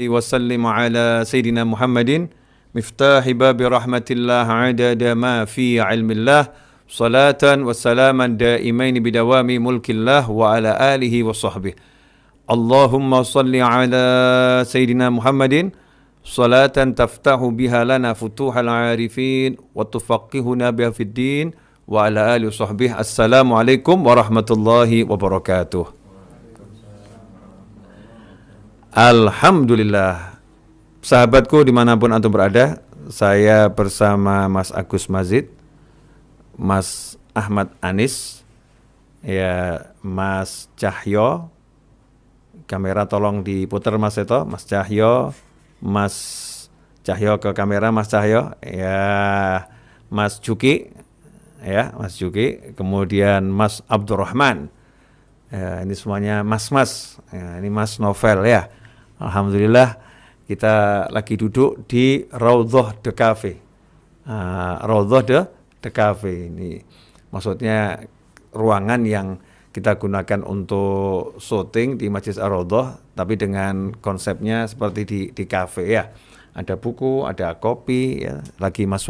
وسلم على سيدنا محمد مفتاح باب رحمة الله عدد ما في علم الله صلاة وسلاما دائمين بدوام ملك الله وعلى آله وصحبه اللهم صل على سيدنا محمد صلاة تفتح بها لنا فتوح العارفين وتفقهنا بها في الدين وعلى آله وصحبه السلام عليكم ورحمة الله وبركاته. Alhamdulillah, sahabatku dimanapun antum berada, saya bersama Mas Agus Mazid, Mas Ahmad Anis, ya Mas Cahyo, kamera tolong diputar Mas Seto, Mas Cahyo ke kamera Mas Cahyo, ya Mas Juki, kemudian Mas Abdurrahman, ya, ini semuanya mas-mas, ya, ini Mas Novel ya. Alhamdulillah kita lagi duduk di Raudhah The Cafe. Raudhah The Cafe ini maksudnya ruangan yang kita gunakan untuk syuting di Masjid Ar-Raudhah, tapi dengan konsepnya seperti di cafe ya. Ada buku, ada kopi ya. Lagi Mas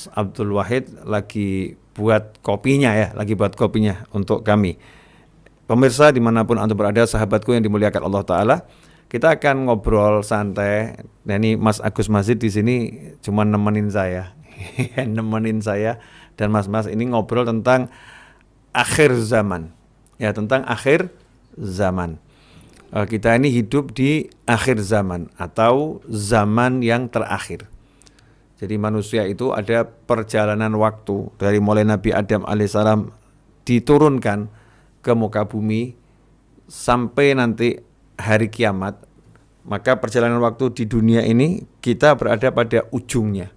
Abdul Wahid lagi buat kopinya untuk kami. Pemirsa dimanapun antum berada, sahabatku yang dimuliakan Allah Ta'ala, kita akan ngobrol santai. Nah, ini Mas Agus Mazid di sini cuma nemenin saya dan mas-mas ini ngobrol tentang akhir zaman. Ya, tentang akhir zaman. Kita ini hidup di akhir zaman atau zaman yang terakhir. Jadi manusia itu ada perjalanan waktu dari mulai Nabi Adam alaihissalam diturunkan ke muka bumi sampai nanti hari kiamat, maka perjalanan waktu di dunia ini kita berada pada ujungnya.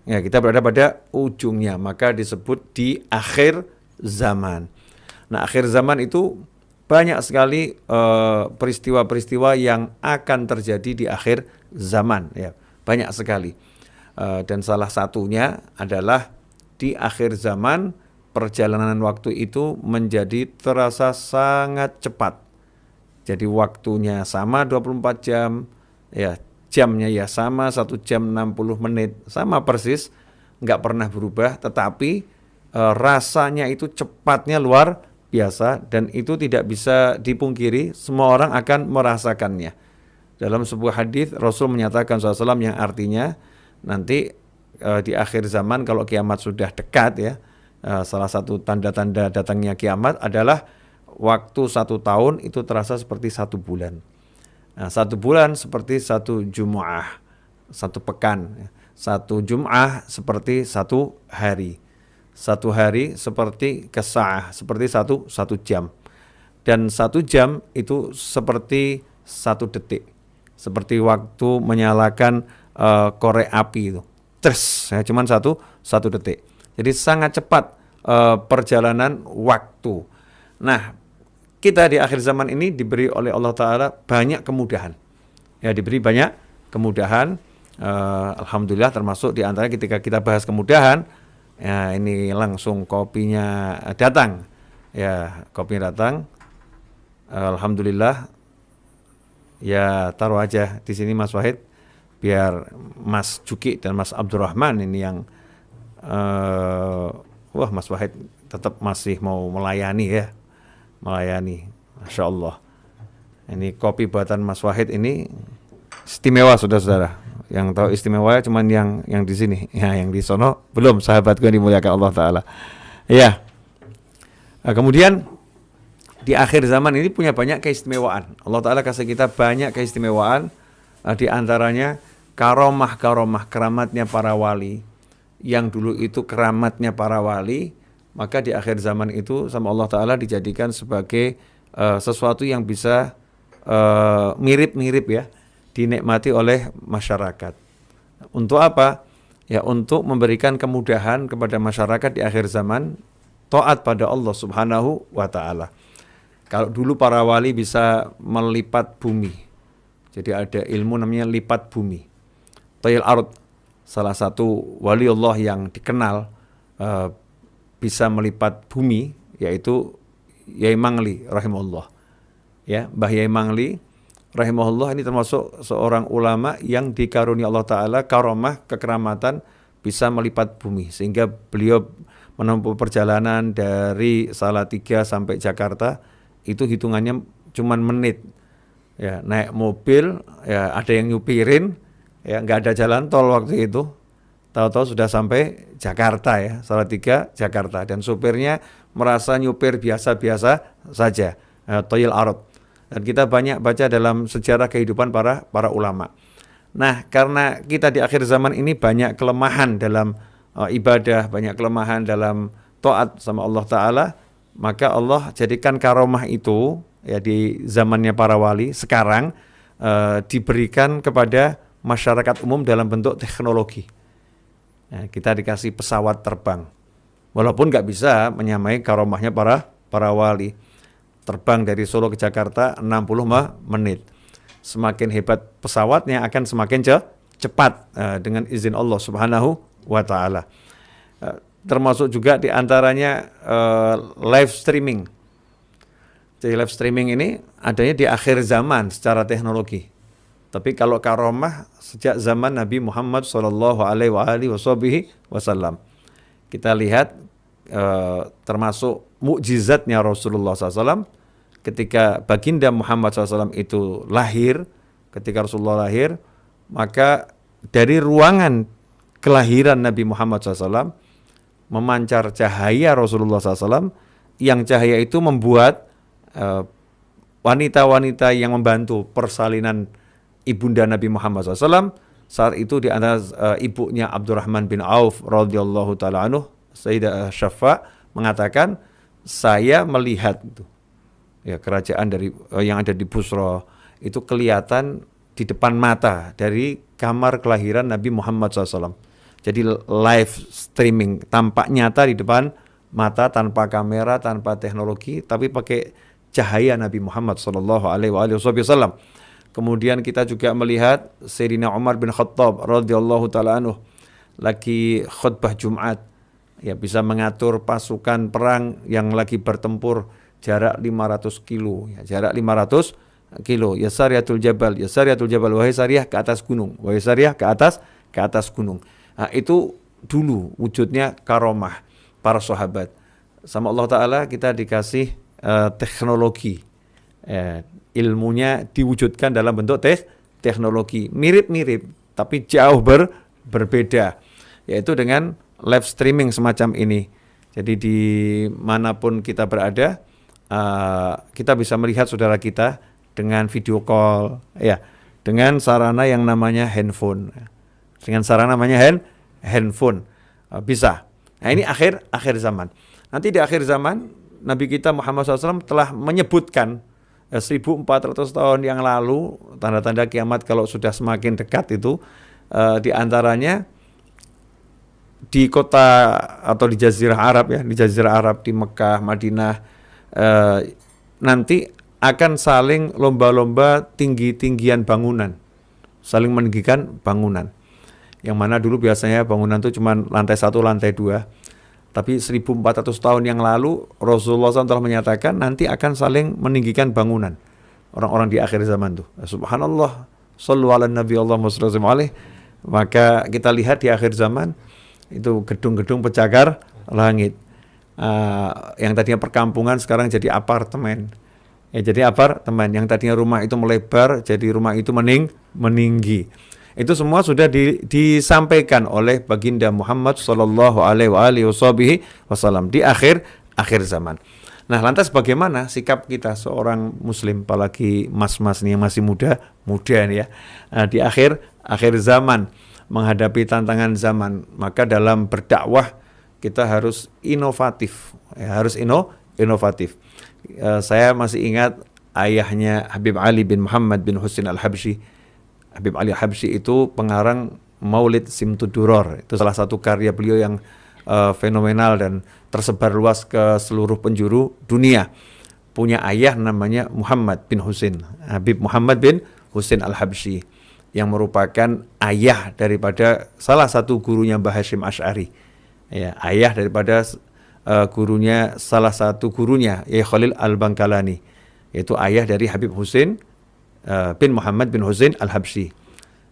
Ya, kita berada pada ujungnya, maka disebut di akhir zaman. Nah, akhir zaman itu banyak sekali peristiwa-peristiwa yang akan terjadi di akhir zaman, ya, banyak sekali. Dan salah satunya adalah di akhir zaman perjalanan waktu itu menjadi terasa sangat cepat. Jadi waktunya sama 24 jam, ya jamnya ya sama 1 jam 60 menit, sama persis, nggak pernah berubah, tetapi rasanya itu cepatnya luar biasa dan itu tidak bisa dipungkiri, semua orang akan merasakannya. Dalam sebuah hadis Rasul menyatakan SAW yang artinya nanti di akhir zaman kalau kiamat sudah dekat ya, salah satu tanda-tanda datangnya kiamat adalah waktu 1 tahun itu terasa seperti 1 bulan. Nah, 1 bulan seperti 1 Jum'ah, 1 pekan. 1 Jum'ah seperti 1 hari. 1 hari seperti kesa'ah, seperti 1 jam. Dan 1 jam itu seperti 1 detik. Seperti waktu menyalakan korek api itu. Terus, ya, cuman 1 detik. Jadi sangat cepat perjalanan waktu. Nah, kita di akhir zaman ini diberi oleh Allah Ta'ala banyak kemudahan. Ya, diberi banyak kemudahan. Alhamdulillah, termasuk di antara ketika kita bahas kemudahan, ya ini langsung kopinya datang. Ya, kopinya datang. Alhamdulillah. Ya, taruh aja di sini Mas Wahid, biar Mas Juki dan Mas Abdurrahman ini yang Mas Wahid tetap masih mau melayani ya. Masya Allah. Ini kopi buatan Mas Wahid ini istimewa, saudara-saudara. Yang tahu istimewa cuman yang di sini, ya, yang di sono belum, sahabatku yang dimuliakan Allah Ta'ala. Ya. Kemudian di akhir zaman ini punya banyak keistimewaan. Allah Ta'ala kasih kita banyak keistimewaan. Di antaranya keramatnya para wali. Yang dulu itu keramatnya para wali, maka di akhir zaman itu sama Allah Ta'ala dijadikan sebagai sesuatu yang bisa mirip-mirip ya, dinikmati oleh masyarakat. Untuk apa? Ya, untuk memberikan kemudahan kepada masyarakat di akhir zaman, taat pada Allah Subhanahu wa Ta'ala. Kalau dulu para wali bisa melipat bumi, jadi ada ilmu namanya lipat bumi. Tayil Ard, salah satu wali Allah yang dikenal bisa melipat bumi, yaitu Yai Mangli rahimahullah. Ya, Mbah Yai Mangli rahimahullah ini termasuk seorang ulama yang dikaruniai Allah Ta'ala karomah, kekeramatan, bisa melipat bumi. Sehingga beliau menempuh perjalanan dari Salatiga sampai Jakarta, itu hitungannya cuman menit. Ya, naik mobil, ya ada yang nyupirin, ya nggak ada jalan tol waktu itu. Tahu-tahu sudah sampai Jakarta ya, Salatiga, Jakarta. Dan supirnya merasa nyupir biasa-biasa saja, toyil arad. Dan kita banyak baca dalam sejarah kehidupan para ulama. Nah, karena kita di akhir zaman ini banyak kelemahan dalam ibadah, banyak kelemahan dalam taat sama Allah Ta'ala, maka Allah jadikan karomah itu ya di zamannya para wali sekarang diberikan kepada masyarakat umum dalam bentuk teknologi. Ya, kita dikasih pesawat terbang, walaupun nggak bisa menyamai karomahnya para wali. Terbang dari Solo ke Jakarta 60 menit. Semakin hebat pesawatnya akan semakin cepat dengan izin Allah Subhanahu wa Ta'ala. Termasuk juga diantaranya live streaming. Jadi live streaming ini adanya di akhir zaman secara teknologi. Tapi kalau karomah sejak zaman Nabi Muhammad SAW, kita lihat termasuk mukjizatnya Rasulullah SAW ketika baginda Muhammad SAW itu lahir. Ketika Rasulullah lahir, maka dari ruangan kelahiran Nabi Muhammad SAW memancar cahaya Rasulullah SAW, yang cahaya itu membuat wanita-wanita yang membantu persalinan ibunda Nabi Muhammad SAW. Saat itu di antara ibunya Abdurrahman bin Auf radhiyallahu taala anhu, Sayyidah Syafa mengatakan, saya melihat itu ya kerajaan dari yang ada di Busra itu kelihatan di depan mata dari kamar kelahiran Nabi Muhammad SAW. Jadi live streaming, tampak nyata di depan mata, tanpa kamera, tanpa teknologi, tapi pakai cahaya Nabi Muhammad SAW. Kemudian kita juga melihat Sayyidina Umar bin Khattab radhiyallahu taala anhu lagi khutbah Jumat, ya bisa mengatur pasukan perang yang lagi bertempur jarak 500 kilo, ya, jarak 500 kilo. Ya Sariyatul Jabal, wahai Sariyah ke atas gunung, wahai Sariyah ke atas gunung. Nah, itu dulu wujudnya karomah para sahabat. Sama Allah Ta'ala kita dikasih teknologi, ilmunya diwujudkan dalam bentuk teknologi mirip-mirip tapi jauh berbeda, yaitu dengan live streaming semacam ini. Jadi di manapun kita berada, kita bisa melihat saudara kita dengan video call, ya, dengan sarana yang namanya handphone, handphone bisa. Nah, ini akhir zaman. Nanti di akhir zaman Nabi kita Muhammad SAW telah menyebutkan 1400 tahun yang lalu tanda-tanda kiamat kalau sudah semakin dekat itu, di antaranya di kota atau di Jazirah Arab, ya, di Jazirah Arab, di Mekah, Madinah, nanti akan saling lomba-lomba tinggi-tinggian bangunan, saling meninggikan bangunan. Yang mana dulu biasanya bangunan itu cuma lantai 1, lantai 2. Tapi 1400 tahun yang lalu Rasulullah SAW telah menyatakan nanti akan saling meninggikan bangunan orang-orang di akhir zaman tuh. Subhanallah, sallu ala nabi Allahumma shalli alaihi. Maka kita lihat di akhir zaman itu gedung-gedung pencakar langit. Yang tadinya perkampungan sekarang jadi apartemen. Ya, jadi apartemen. Yang tadinya rumah itu melebar jadi rumah itu meninggi. Itu semua sudah disampaikan oleh baginda Muhammad sallallahu alaihi wasallam di akhir zaman. Nah, lantas bagaimana sikap kita seorang muslim, apalagi mas-mas nih yang masih muda nih ya, di akhir zaman menghadapi tantangan zaman? Maka dalam berdakwah kita harus inovatif, ya, harus inovatif. Saya masih ingat ayahnya Habib Ali bin Muhammad bin Husin al-Habsyi. Habib Ali Habsyi itu pengarang Maulid Simtuduror. Itu salah satu karya beliau yang fenomenal dan tersebar luas ke seluruh penjuru dunia. Punya ayah namanya Muhammad bin Husin, Habib Muhammad bin Husin al-Habsyi, yang merupakan ayah daripada salah satu gurunya Mbah Hasyim Asy'ari. Ya, ayah daripada gurunya, salah satu gurunya, Yai Khalil Al-Bangkalani, yaitu ayah dari Habib Husin bin Muhammad bin Husain Al-Habsyi.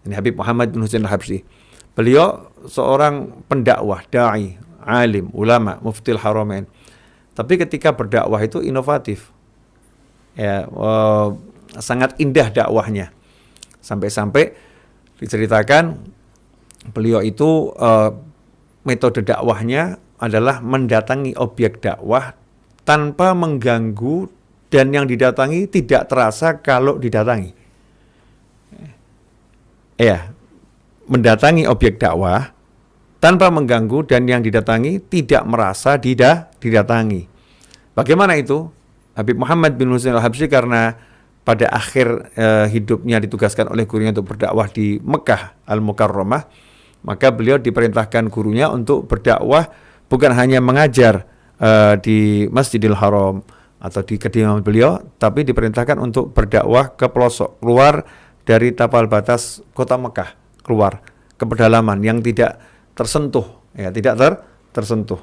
Ini Habib Muhammad bin Husain Al-Habsyi. Beliau seorang pendakwah, dai, alim, ulama, muftil haramain. Tapi ketika berdakwah itu inovatif. Ya, sangat indah dakwahnya. Sampai-sampai diceritakan beliau itu metode dakwahnya adalah mendatangi objek dakwah tanpa mengganggu dan yang didatangi tidak terasa kalau didatangi. Ya, mendatangi objek dakwah tanpa mengganggu dan yang didatangi tidak merasa didatangi. Bagaimana itu? Habib Muhammad bin Husain Al-Habsyi karena pada akhir hidupnya ditugaskan oleh gurunya untuk berdakwah di Mekah Al-Mukarramah, maka beliau diperintahkan gurunya untuk berdakwah bukan hanya mengajar di Masjidil Haram atau di kediaman beliau, tapi diperintahkan untuk berdakwah ke pelosok, keluar dari tapal batas kota Mekah, keluar ke pedalaman yang tidak tersentuh, ya tidak tersentuh,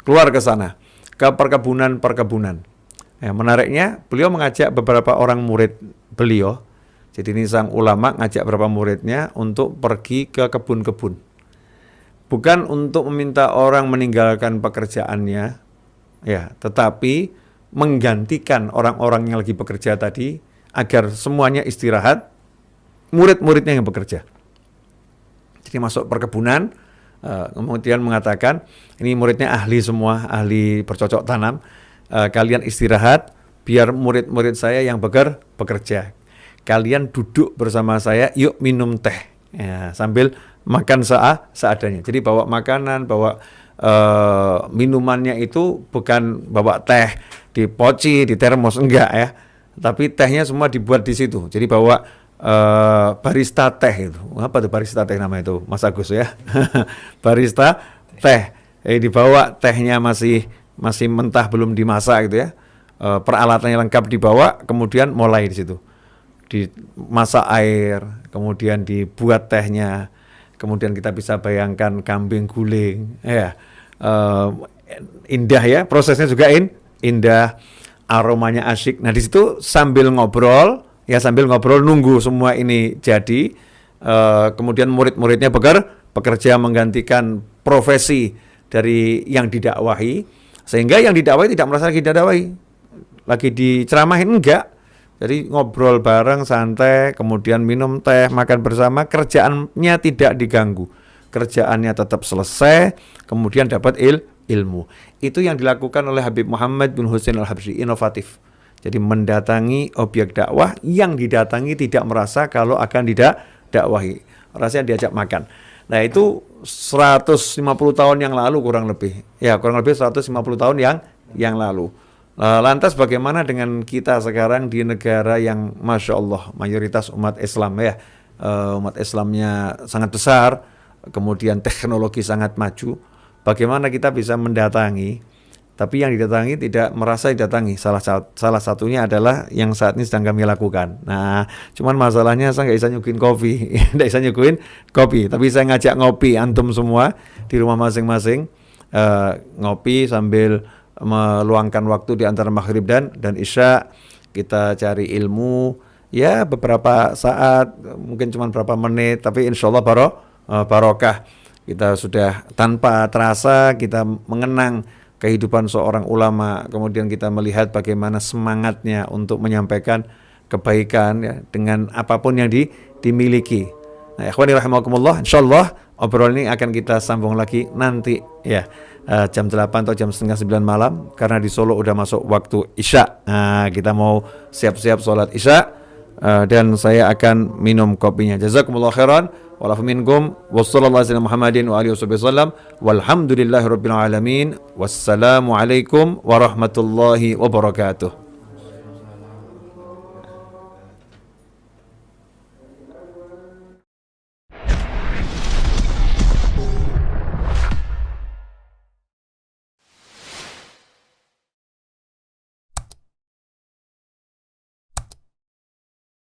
keluar ke sana, ke perkebunan-perkebunan. Ya, menariknya, beliau mengajak beberapa orang murid beliau. Jadi ini sang ulama ngajak beberapa muridnya untuk pergi ke kebun-kebun. Bukan untuk meminta orang meninggalkan pekerjaannya, ya, tetapi menggantikan orang-orang yang lagi bekerja tadi agar semuanya istirahat, murid-muridnya yang bekerja. Jadi masuk perkebunan, kemudian mengatakan, ini muridnya ahli semua, ahli bercocok tanam, kalian istirahat, biar murid-murid saya yang bekerja. Kalian duduk bersama saya, yuk minum teh, ya, sambil makan seadanya. Jadi bawa makanan, bawa minumannya itu bukan bawa teh di poci, di termos, enggak ya. Tapi tehnya semua dibuat di situ. Jadi bawa barista teh itu. Apa tuh barista teh nama itu, Mas Agus ya? Barista teh. Dibawa tehnya masih mentah, belum dimasak gitu ya. Peralatannya lengkap dibawa, kemudian mulai di situ. Dimasak air, kemudian dibuat tehnya. Kemudian kita bisa bayangkan kambing guling, ya. Indah ya, prosesnya juga indah, aromanya asyik. Nah di situ sambil ngobrol nunggu semua ini jadi. Kemudian murid-muridnya bekerja menggantikan profesi dari yang didakwahi, sehingga yang didakwahi tidak merasa lagi didakwahi, lagi diceramahin, enggak. Jadi ngobrol bareng santai, kemudian minum teh, makan bersama, kerjaannya tidak diganggu, kerjaannya tetap selesai, kemudian dapat ilmu. Itu yang dilakukan oleh Habib Muhammad bin Husain Al-Habsyi, inovatif. Jadi mendatangi objek dakwah, yang didatangi tidak merasa kalau akan didakwahi, rasanya diajak makan. Nah itu 150 tahun yang lalu kurang lebih 150 tahun yang lalu. Lantas bagaimana dengan kita sekarang di negara yang Masya Allah mayoritas umat Islam ya, umat Islamnya sangat besar, kemudian teknologi sangat maju. Bagaimana kita bisa mendatangi, tapi yang didatangi tidak merasa didatangi? Salah satunya adalah yang saat ini sedang kami lakukan. Nah, cuman masalahnya saya nggak bisa nyuguhin kopi, nggak bisa nyuguhin kopi, tapi saya ngajak ngopi antum semua di rumah masing-masing, ngopi sambil meluangkan waktu di antara maghrib dan isya. Kita cari ilmu ya beberapa saat, mungkin cuma berapa menit, tapi insya Allah barokah. Kita sudah tanpa terasa kita mengenang kehidupan seorang ulama, kemudian kita melihat bagaimana semangatnya untuk menyampaikan kebaikan ya, dengan apapun yang dimiliki. Nah, ikhwani rahimakumullah, insyaallah obrolan ini akan kita sambung lagi nanti ya, jam 8 atau jam setengah 9 malam, karena di Solo udah masuk waktu Isya. Nah, kita mau siap-siap sholat Isya, dan saya akan minum kopinya. Jazakumullah khairan, walafu minkum, wassallallahu ala Muhammadin wa alihi wasallam, walhamdulillahi rabbil alamin, wassalamu alaikum warahmatullahi wabarakatuh.